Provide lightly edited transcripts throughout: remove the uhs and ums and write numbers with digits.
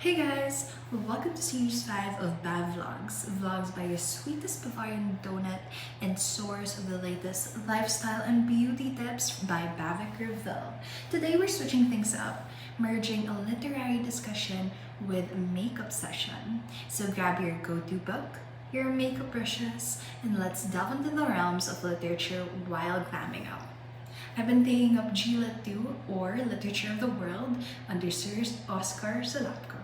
Hey guys! Welcome to series 5 of Bav-vlogs, vlogs by your sweetest Bavarian donut and source of the latest lifestyle and beauty tips by GRWM. Today we're switching things up, merging a literary discussion with a makeup session. So grab your go-to book, your makeup brushes, and let's delve into the realms of literature while glamming out. I've been taking up GELITWO, or Literature of the World, under Sir Oscar Zalatko.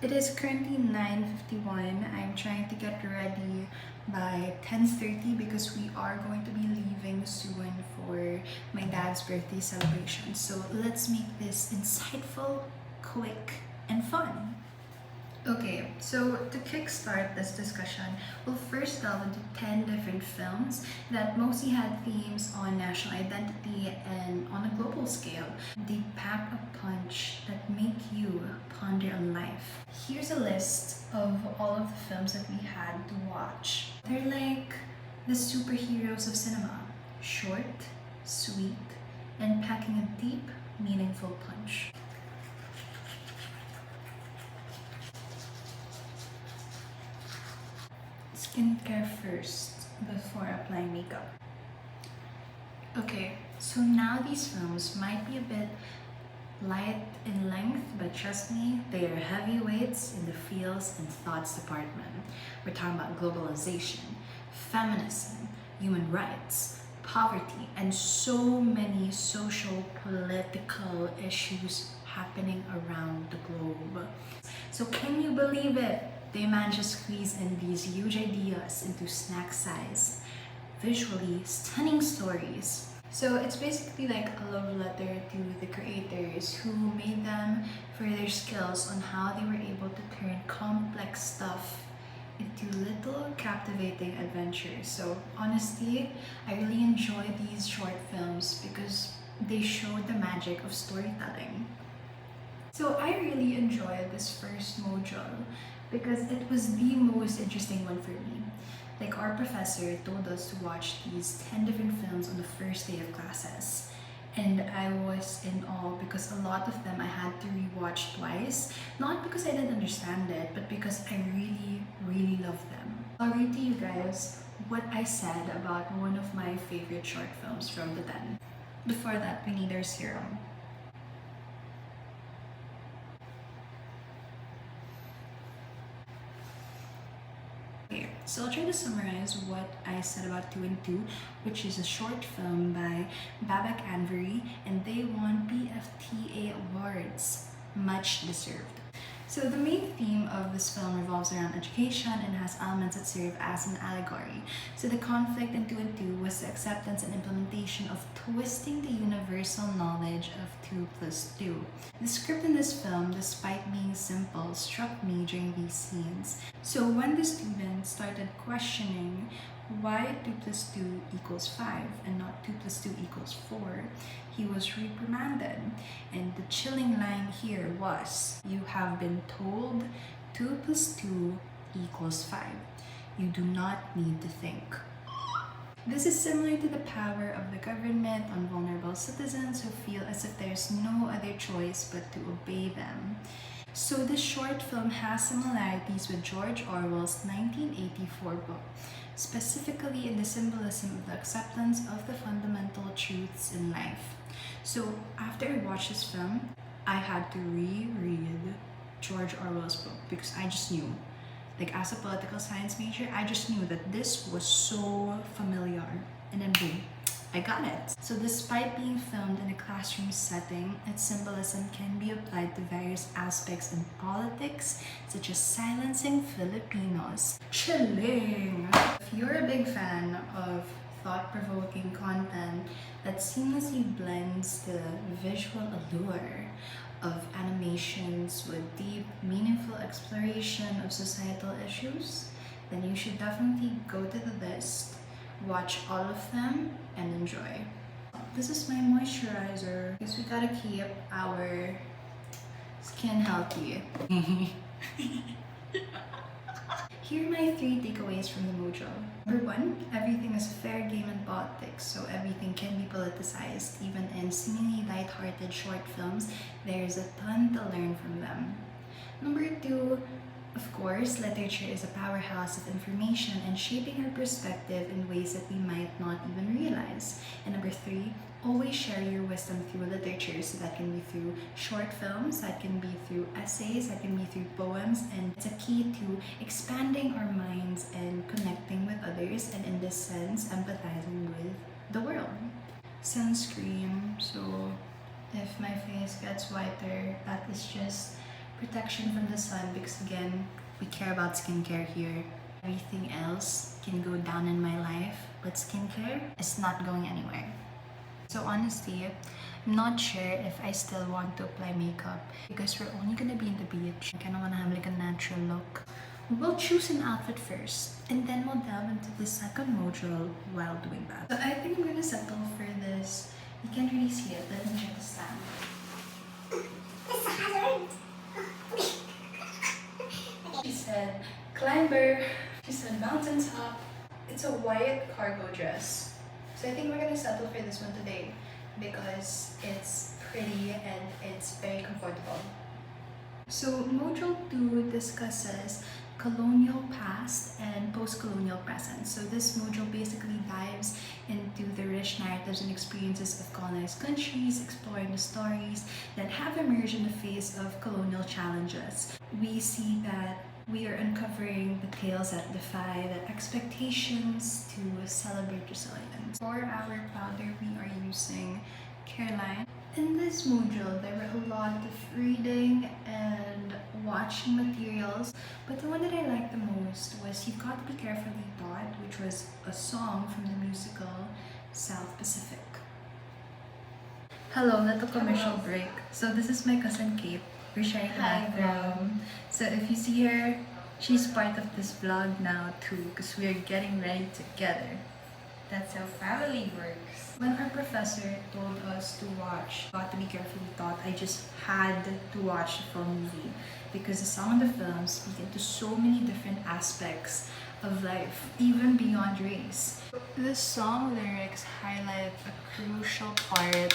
It is currently 9:51. I'm trying to get ready by 10:30 because we are going to be leaving soon for my dad's birthday celebration. So let's make this insightful, quick, and fun. Okay, so to kickstart this discussion, we'll first delve into 10 different films that mostly had themes on national identity and on a global scale. They pack a punch that make you ponder on life. Here's a list of all of the films that we had to watch. They're like the superheroes of cinema. Short, sweet, and packing a deep, meaningful punch. Skincare first before applying makeup. Okay, so now these films might be a bit light in length, but trust me, they are heavyweights in the feels and thoughts department. We're talking about globalization, feminism, human rights, poverty, and so many social political issues happening around the globe. So can you believe it? They managed to squeeze in these huge ideas into snack size, visually stunning stories. So it's basically like a love letter to the creators who made them for their skills on how they were able to turn complex stuff into little captivating adventures. So honestly, I really enjoy these short films because they show the magic of storytelling. So I really enjoyed this first module because it was the most interesting one for me. Like, our professor told us to watch these 10 different films on the first day of classes. And I was in awe because a lot of them I had to rewatch twice. Not because I didn't understand it, but because I really, really love them. I'll read to you guys what I said about one of my favorite short films from the 10. Before that, we need our serum. So I'll try to summarize what I said about 2 and 2, which is a short film by Babak Anvari, and they won BFTA awards. Much deserved. So the main theme of this film revolves around education and has elements that serve as an allegory. So the conflict in 2 and 2 was the acceptance and implementation of twisting the universal knowledge of 2 plus 2. The script in this film, despite being simple, struck me during these scenes. So when the student started questioning why 2 plus 2 equals 5 and not 2 plus 2 equals 4, he was reprimanded. And the chilling line here was, "You have been told 2 plus 2 equals 5. You do not need to think." This is similar to the power of the government on vulnerable citizens who feel as if there's no other choice but to obey them. So this short film has similarities with George Orwell's 1984 book, specifically in the symbolism of the acceptance of the fundamental truths in life. So after I watched this film, I had to reread George Orwell's book because I just knew, like, as a political science major, I just knew that this was so familiar, and then boom, I got it. So despite being filmed in a classroom setting, its symbolism can be applied to various aspects in politics, such as silencing Filipinos. Chilling! If you're a big fan of thought-provoking content that seamlessly blends the visual allure of animations with deep, meaningful exploration of societal issues, then you should definitely go to the list, watch all of them, and enjoy. This is my moisturizer because we gotta keep our skin healthy. Here are my 3 takeaways from the module. Number 1, everything is fair game in politics, so everything can be politicized. Even in seemingly light-hearted short films, there's a ton to learn from them. Number 2, of course, literature is a powerhouse of information and shaping our perspective in ways that we might not even realize. And number 3, always share your wisdom through literature. So that can be through short films, that can be through essays, that can be through poems, and it's a key to expanding our minds and connecting with others, and in this sense, empathizing with the world. Sunscreen, so if my face gets whiter, that is just protection from the sun, because again, we care about skincare here. Everything else can go down in my life, but skincare is not going anywhere. So honestly, I'm not sure if I still want to apply makeup because we're only gonna be in the beach. I kinda wanna have like a natural look. We'll choose an outfit first, and then we'll delve into the second module while doing that. So I think I'm gonna settle for this. You can't really see it, let me check the stand. It's a hazard! She said climber, she said mountaintop. It's a white cargo dress. So I think we're gonna settle for this one today because it's pretty and it's very comfortable. So module 2 discusses colonial past and post-colonial present. So this module basically dives into the rich narratives and experiences of colonized countries, exploring the stories that have emerged in the face of colonial challenges. We see that we are uncovering the tales that defy the expectations to celebrate resilience. For our powder, we are using Caroline. In this module, there were a lot of reading and watching materials, but the one that I liked the most was You've Got to Be Carefully Taught, which was a song from the musical South Pacific. Hello, little commercial break. So this is my cousin Kate. We're sharing the background. So if you see her, she's part of this vlog now too, because we're getting ready together. That's how family works. When our professor told us to watch Got to Be Carefully Taught, I just had to watch the full movie because the song and the film speak into so many different aspects of life, even beyond race. The song lyrics highlight a crucial part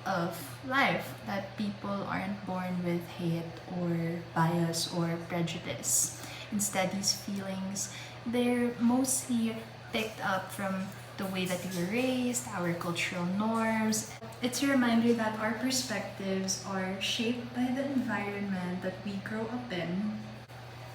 of life, that people aren't born with hate or bias or prejudice. Instead, these feelings, they're mostly picked up from the way that we were raised, our cultural norms. It's a reminder that our perspectives are shaped by the environment that we grow up in.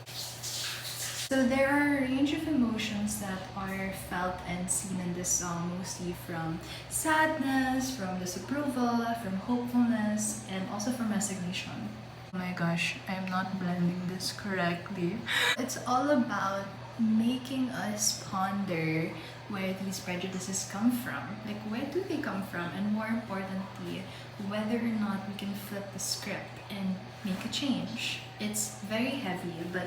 So there are a range of emotions that are felt and seen in this song, mostly from sadness, from disapproval, from hopefulness, and also from resignation. Oh my gosh, I'm not blending this correctly. It's all about making us ponder where these prejudices come from. Like, where do they come from? And more importantly, whether or not we can flip the script and make a change. It's very heavy, but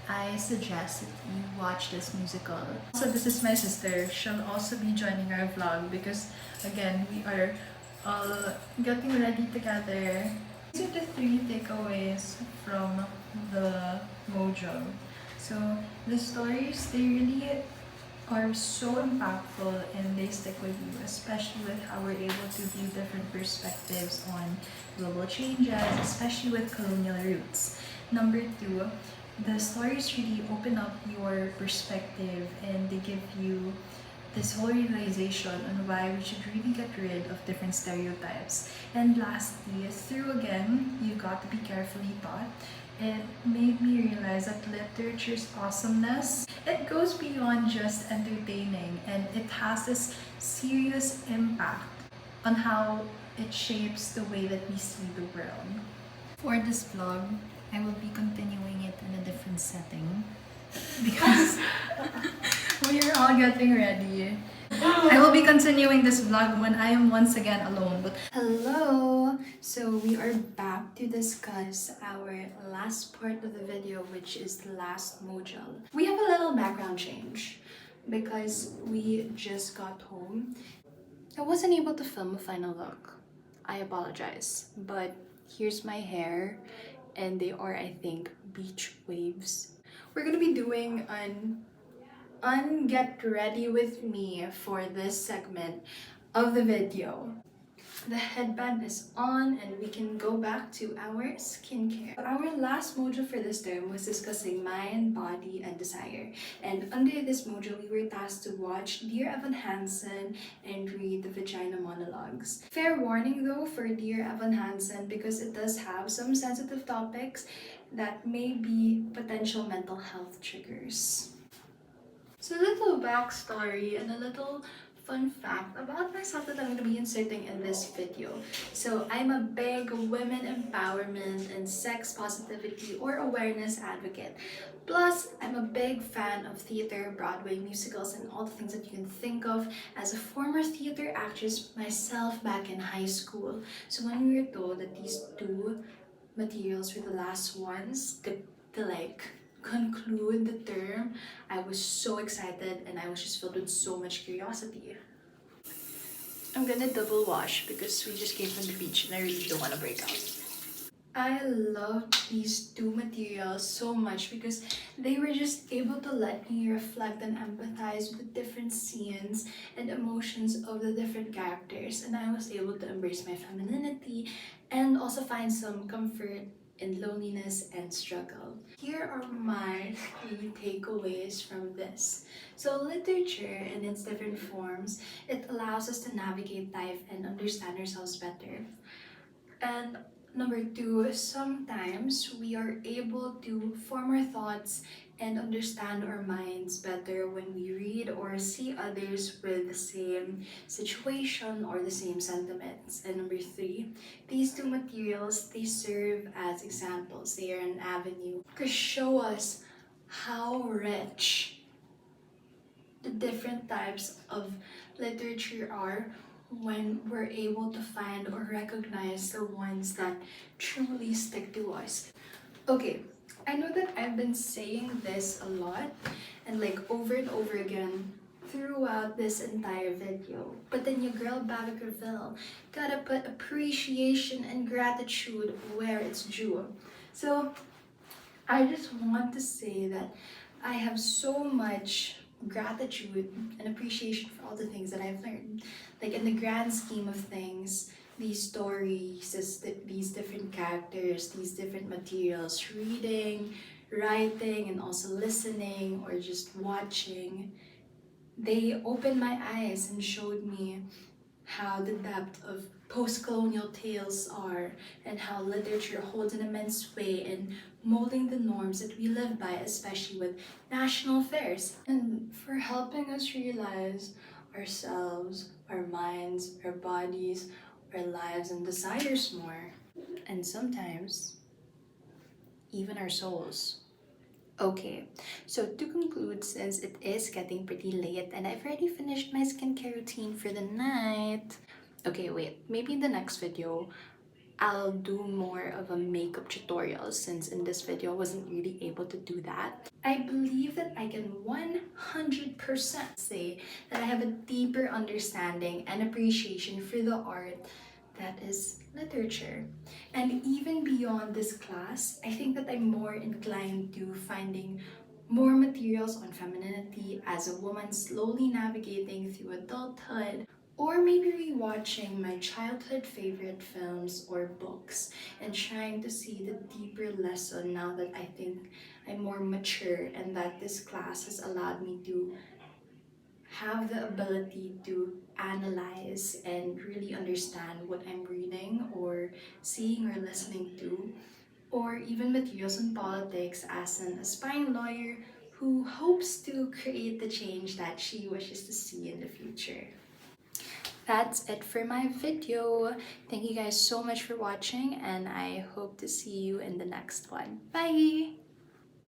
I suggest that you watch this musical. So this is my sister. She'll also be joining our vlog because, again, we are all getting ready together. These are the 3 takeaways from the module. So the stories, they really are so impactful and they stick with you, especially with how we're able to view different perspectives on global changes, especially with colonial roots. Number 2, the stories really open up your perspective and they give you this whole realization on why we should really get rid of different stereotypes. And lastly, through again, You Got to Be Carefully Taught, it made me realize that literature's awesomeness, it goes beyond just entertaining, and it has this serious impact on how it shapes the way that we see the world. For this vlog, I will be continuing it in a different setting because we are all getting ready. I will be continuing this vlog when I am once again alone. But hello! So we are back to discuss our last part of the video, which is the last module. We have a little background change because we just got home. I wasn't able to film a final look. I apologize, but here's my hair and they are, I think, beach waves. We're gonna be doing an get ready with me for this segment of the video. The headband is on and we can go back to our skincare. Our last module for this term was discussing mind, body, and desire. And under this module, we were tasked to watch Dear Evan Hansen and read the Vagina Monologues. Fair warning though for Dear Evan Hansen, because it does have some sensitive topics that may be potential mental health triggers. So a little backstory and a little fun fact about myself that I'm going to be inserting in this video. So I'm a big women empowerment and sex positivity or awareness advocate. Plus, I'm a big fan of theater, Broadway musicals, and all the things that you can think of as a former theater actress myself back in high school. So when we were told that these two materials were the last ones to like conclude the term, I was so excited and I was just filled with so much curiosity. I'm gonna double wash because we just came from the beach and I really don't want to break out. I loved these two materials so much because they were just able to let me reflect and empathize with the different scenes and emotions of the different characters, and I was able to embrace my femininity and also find some comfort in loneliness and struggle. Here are my key takeaways from this. So literature in its different forms, it allows us to navigate life and understand ourselves better. And number two, sometimes we are able to form our thoughts and understand our minds better when we read or see others with the same situation or the same sentiments. And number three, these two materials, they serve as examples. They are an avenue to show us how rich the different types of literature are when we're able to find or recognize the ones that truly stick to us. Okay, I know that I've been saying this a lot and like over and over again throughout this entire video, but then your girl Bav-vlogs gotta put appreciation and gratitude where it's due. So I just want to say that I have so much gratitude and appreciation for all the things that I've learned. Like in the grand scheme of things, these stories, these different characters, these different materials, reading, writing, and also listening or just watching, they opened my eyes and showed me how the depth of post-colonial tales are and how literature holds an immense way in molding the norms that we live by, especially with national affairs, and for helping us realize ourselves, our minds, our bodies, our lives and desires more, and sometimes even our souls. Okay, so to conclude, since it is getting pretty late and I've already finished my skincare routine for the night. Okay, wait, maybe in the next video, I'll do more of a makeup tutorial since in this video I wasn't really able to do that. I believe that I can 100% say that I have a deeper understanding and appreciation for the art that is literature. And even beyond this class, I think that I'm more inclined to finding more materials on femininity as a woman slowly navigating through adulthood, or maybe rewatching my childhood favorite films or books and trying to see the deeper lesson now that I think I'm more mature and that this class has allowed me to have the ability to analyze and really understand what I'm reading or seeing or listening to, or even materials on politics as an aspiring lawyer who hopes to create the change that she wishes to see in the future. That's it for my video. Thank you guys so much for watching and I hope to see you in the next one. Bye!